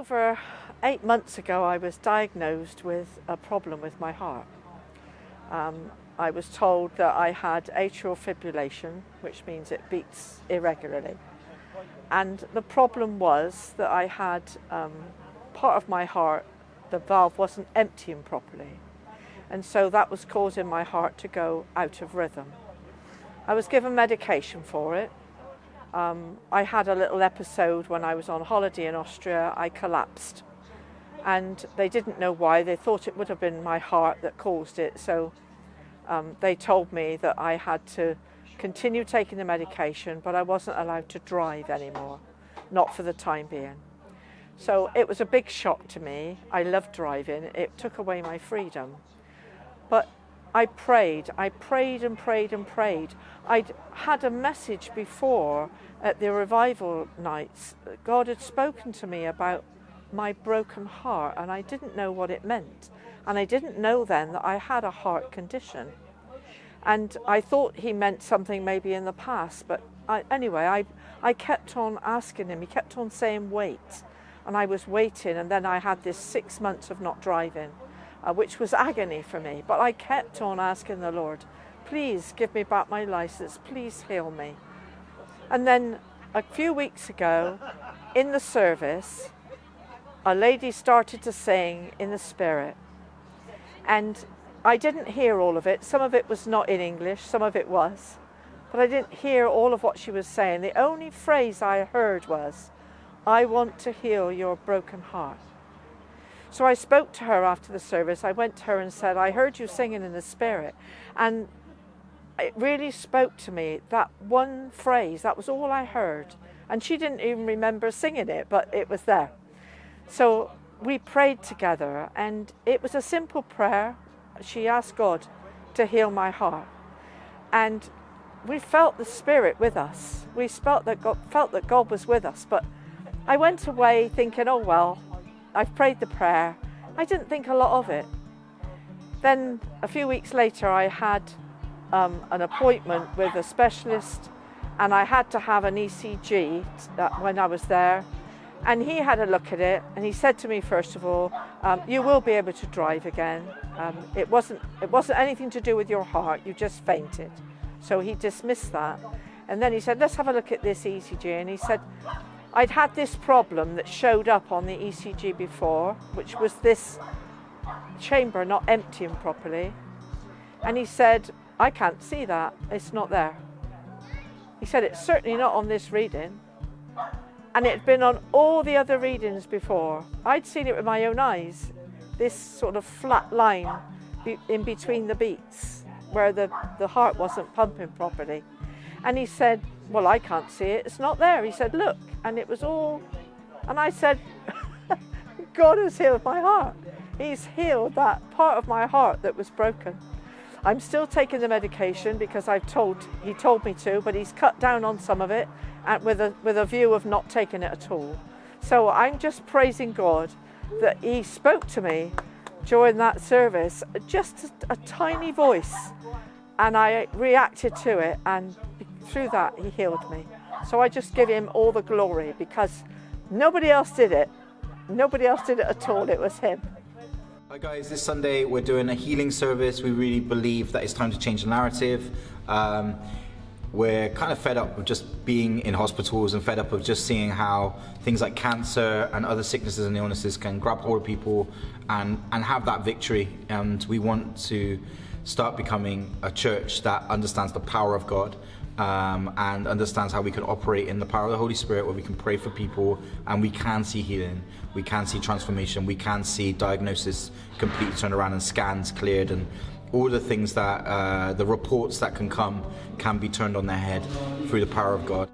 over 8 months ago, I was diagnosed with a problem with my heart. I was told that I had atrial fibrillation, which means it beats irregularly. And the problem was that I had part of my heart, the valve wasn't emptying properly. And so that was causing my heart to go out of rhythm. I was given medication for it. I had a little episode when I was on holiday in Austria. I collapsed and they didn't know why. They thought it would have been my heart that caused it. So they told me that I had to continue taking the medication, but I wasn't allowed to drive anymore, not for the time being. So it was a big shock to me. I loved driving. It took away my freedom. But I prayed and prayed and prayed. I'd had a message before at the revival nights. God had spoken to me about my broken heart, and I didn't know what it meant. And I didn't know then that I had a heart condition. And I thought he meant something maybe in the past, but anyway, I kept on asking him. He kept on saying wait, and I was waiting, and then I had this 6 months of not driving, which was agony for me. But I kept on asking the Lord, please give me back my license, please heal me. And then a few weeks ago, in the service, a lady started to sing in the Spirit. And I didn't hear all of it. Some of it was not in English, some of it was. But I didn't hear all of what she was saying. The only phrase I heard was, I want to heal your broken heart. So I spoke to her after the service. I went to her and said, I heard you singing in the Spirit. And it really spoke to me, that one phrase. That was all I heard. And she didn't even remember singing it, but it was there. So we prayed together, and it was a simple prayer. She asked God to heal my heart. And we felt the Spirit with us. We felt that God was with us. But I went away thinking, oh well, I've prayed the prayer. I didn't think a lot of it. Then a few weeks later, I had an appointment with a specialist, and I had to have an ECG when I was there. And he had a look at it, and he said to me, first of all, you will be able to drive again. It wasn't anything to do with your heart, you just fainted. So he dismissed that. And then he said, let's have a look at this ECG. And he said, I'd had this problem that showed up on the ECG before, which was this chamber not emptying properly. And he said, I can't see that, it's not there. He said, it's certainly not on this reading. And it had been on all the other readings before. I'd seen it with my own eyes, this sort of flat line in between the beats where the heart wasn't pumping properly. And he said, well, I can't see it, it's not there. He said, look, and it was all, and I said, God has healed my heart. He's healed that part of my heart that was broken. I'm still taking the medication because he told me to, but he's cut down on some of it, and with a view of not taking it at all. So I'm just praising God that he spoke to me during that service, just a tiny voice, and I reacted to it, and through that he healed me. So I just give him all the glory, because nobody else did it. Nobody else did it at all, it was him. Hi guys, this Sunday we're doing a healing service. We really believe that it's time to change the narrative. We're kind of fed up of just being in hospitals and fed up of just seeing how things like cancer and other sicknesses and illnesses can grab hold of people and have that victory. And we want to start becoming a church that understands the power of God and understands how we can operate in the power of the Holy Spirit, where we can pray for people and we can see healing, we can see transformation, we can see diagnosis completely turned around and scans cleared, and all the things that the reports that can come can be turned on their head through the power of God.